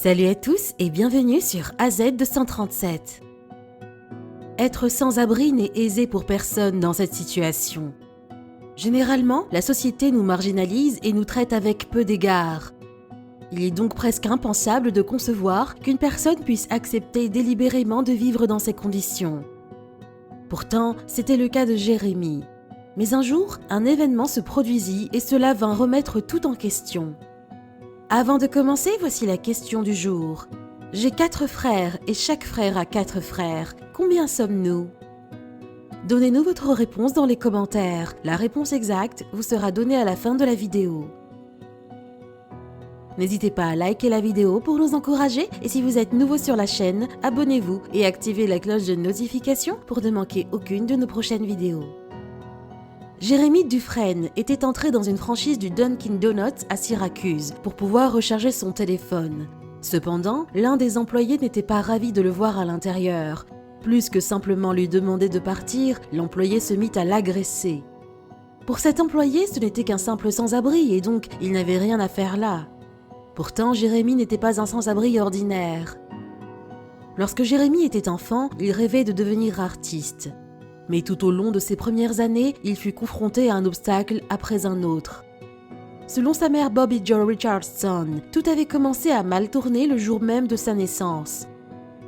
Salut à tous et bienvenue sur AZ237. Être sans-abri n'est aisé pour personne dans cette situation. Généralement, la société nous marginalise et nous traite avec peu d'égard. Il est donc presque impensable de concevoir qu'une personne puisse accepter délibérément de vivre dans ces conditions. Pourtant, c'était le cas de Jérémy. Mais un jour, un événement se produisit et cela vint remettre tout en question. Avant de commencer, voici la question du jour. J'ai 4 frères et chaque frère a 4 frères. Combien sommes-nous? Donnez-nous votre réponse dans les commentaires. La réponse exacte vous sera donnée à la fin de la vidéo. N'hésitez pas à liker la vidéo pour nous encourager et si vous êtes nouveau sur la chaîne, abonnez-vous et activez la cloche de notification pour ne manquer aucune de nos prochaines vidéos. Jérémy Dufresne était entré dans une franchise du Dunkin' Donuts à Syracuse pour pouvoir recharger son téléphone. Cependant, l'un des employés n'était pas ravi de le voir à l'intérieur. Plus que simplement lui demander de partir, l'employé se mit à l'agresser. Pour cet employé, ce n'était qu'un simple sans-abri et donc il n'avait rien à faire là. Pourtant, Jérémy n'était pas un sans-abri ordinaire. Lorsque Jérémy était enfant, il rêvait de devenir artiste. Mais tout au long de ses premières années, il fut confronté à un obstacle après un autre. Selon sa mère Bobby Jo Richardson, tout avait commencé à mal tourner le jour même de sa naissance.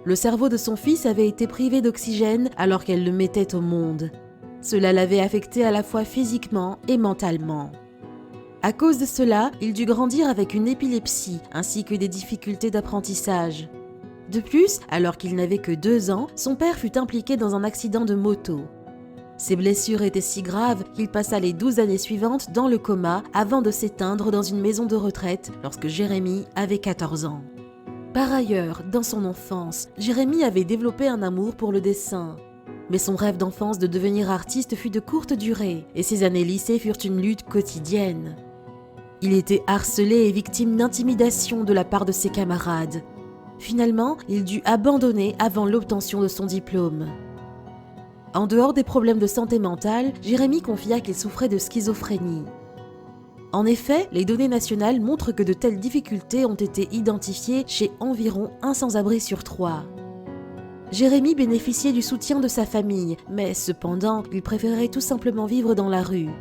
Le cerveau de son fils avait été privé d'oxygène alors qu'elle le mettait au monde. Cela l'avait affecté à la fois physiquement et mentalement. À cause de cela, il dut grandir avec une épilepsie ainsi que des difficultés d'apprentissage. De plus, alors qu'il n'avait que 2 ans, son père fut impliqué dans un accident de moto. Ses blessures étaient si graves qu'il passa les 12 années suivantes dans le coma avant de s'éteindre dans une maison de retraite lorsque Jérémy avait 14 ans. Par ailleurs, dans son enfance, Jérémy avait développé un amour pour le dessin. Mais son rêve d'enfance de devenir artiste fut de courte durée et ses années lycée furent une lutte quotidienne. Il était harcelé et victime d'intimidation de la part de ses camarades. Finalement, il dut abandonner avant l'obtention de son diplôme. En dehors des problèmes de santé mentale, Jérémy confia qu'il souffrait de schizophrénie. En effet, les données nationales montrent que de telles difficultés ont été identifiées chez environ 1 sans-abri sur 3. Jérémy bénéficiait du soutien de sa famille, mais cependant, il préférait tout simplement vivre dans la rue.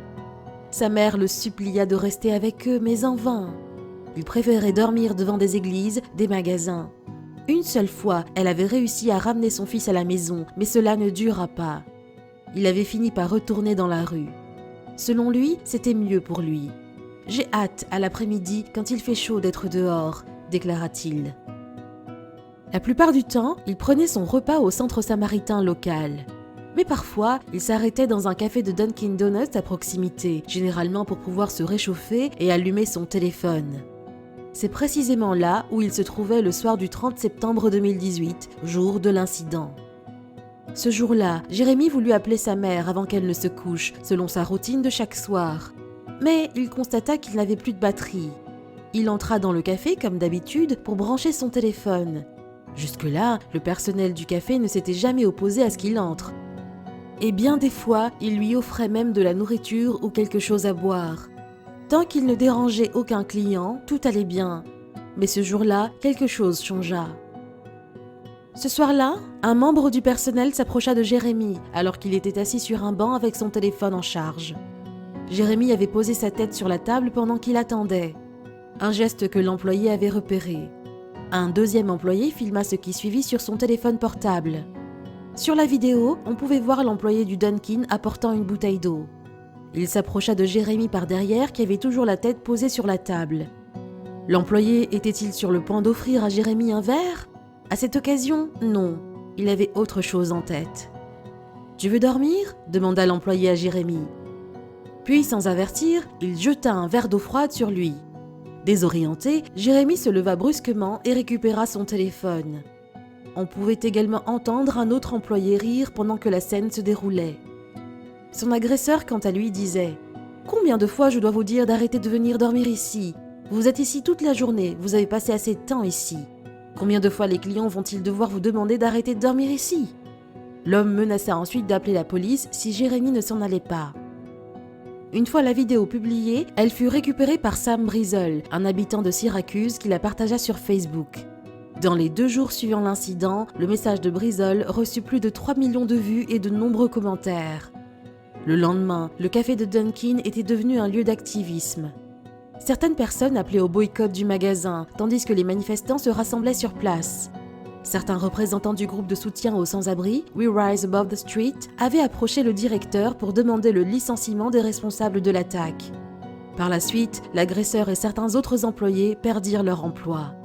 Sa mère le supplia de rester avec eux, mais en vain. Il préférait dormir devant des églises, des magasins. Une seule fois, elle avait réussi à ramener son fils à la maison, mais cela ne dura pas. Il avait fini par retourner dans la rue. Selon lui, c'était mieux pour lui. « J'ai hâte, à l'après-midi, quand il fait chaud d'être dehors », déclara-t-il. La plupart du temps, il prenait son repas au centre samaritain local. Mais parfois, il s'arrêtait dans un café de Dunkin' Donuts à proximité, généralement pour pouvoir se réchauffer et allumer son téléphone. C'est précisément là où il se trouvait le soir du 30 septembre 2018, jour de l'incident. Ce jour-là, Jérémy voulut appeler sa mère avant qu'elle ne se couche, selon sa routine de chaque soir. Mais il constata qu'il n'avait plus de batterie. Il entra dans le café comme d'habitude pour brancher son téléphone. Jusque-là, le personnel du café ne s'était jamais opposé à ce qu'il entre. Et bien des fois, il lui offrait même de la nourriture ou quelque chose à boire. Tant qu'il ne dérangeait aucun client, tout allait bien. Mais ce jour-là, quelque chose changea. Ce soir-là, un membre du personnel s'approcha de Jérémy alors qu'il était assis sur un banc avec son téléphone en charge. Jérémy avait posé sa tête sur la table pendant qu'il attendait. Un geste que l'employé avait repéré. Un deuxième employé filma ce qui suivit sur son téléphone portable. Sur la vidéo, on pouvait voir l'employé du Dunkin' apportant une bouteille d'eau. Il s'approcha de Jérémy par derrière qui avait toujours la tête posée sur la table. L'employé était-il sur le point d'offrir à Jérémy un verre? À cette occasion, non. Il avait autre chose en tête. « Tu veux dormir ?» demanda l'employé à Jérémy. Puis, sans avertir, il jeta un verre d'eau froide sur lui. Désorienté, Jérémy se leva brusquement et récupéra son téléphone. On pouvait également entendre un autre employé rire pendant que la scène se déroulait. Son agresseur, quant à lui, disait « Combien de fois je dois vous dire d'arrêter de venir dormir ici? Vous êtes ici toute la journée, vous avez passé assez de temps ici. Combien de fois les clients vont-ils devoir vous demander d'arrêter de dormir ici ?» L'homme menaça ensuite d'appeler la police si Jérémy ne s'en allait pas. Une fois la vidéo publiée, elle fut récupérée par Sam Brizzle, un habitant de Syracuse qui la partagea sur Facebook. Dans les 2 jours suivant l'incident, le message de Brizol reçut plus de 3 millions de vues et de nombreux commentaires. Le lendemain, le café de Dunkin était devenu un lieu d'activisme. Certaines personnes appelaient au boycott du magasin, tandis que les manifestants se rassemblaient sur place. Certains représentants du groupe de soutien aux sans-abri, We Rise Above the Street, avaient approché le directeur pour demander le licenciement des responsables de l'attaque. Par la suite, l'agresseur et certains autres employés perdirent leur emploi.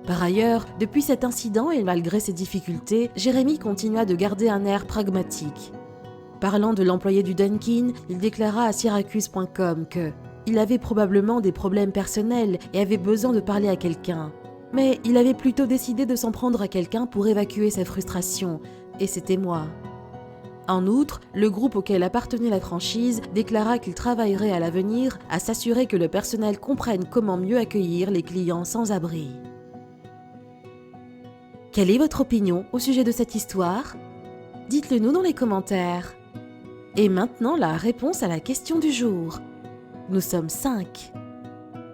Par ailleurs, depuis cet incident et malgré ses difficultés, Jérémy continua de garder un air pragmatique. Parlant de l'employé du Dunkin, il déclara à Syracuse.com qu'il avait probablement des problèmes personnels et avait besoin de parler à quelqu'un. Mais il avait plutôt décidé de s'en prendre à quelqu'un pour évacuer sa frustration, et c'était moi. En outre, le groupe auquel appartenait la franchise déclara qu'il travaillerait à l'avenir à s'assurer que le personnel comprenne comment mieux accueillir les clients sans abri. Quelle est votre opinion au sujet de cette histoire? Dites-le nous dans les commentaires. Et maintenant, la réponse à la question du jour. Nous sommes 5.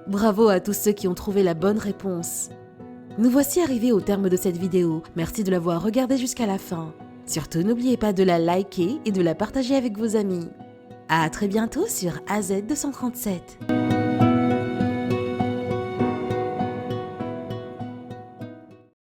Bravo à tous ceux qui ont trouvé la bonne réponse. Nous voici arrivés au terme de cette vidéo. Merci de l'avoir regardée jusqu'à la fin. Surtout, n'oubliez pas de la liker et de la partager avec vos amis. À très bientôt sur AZ237.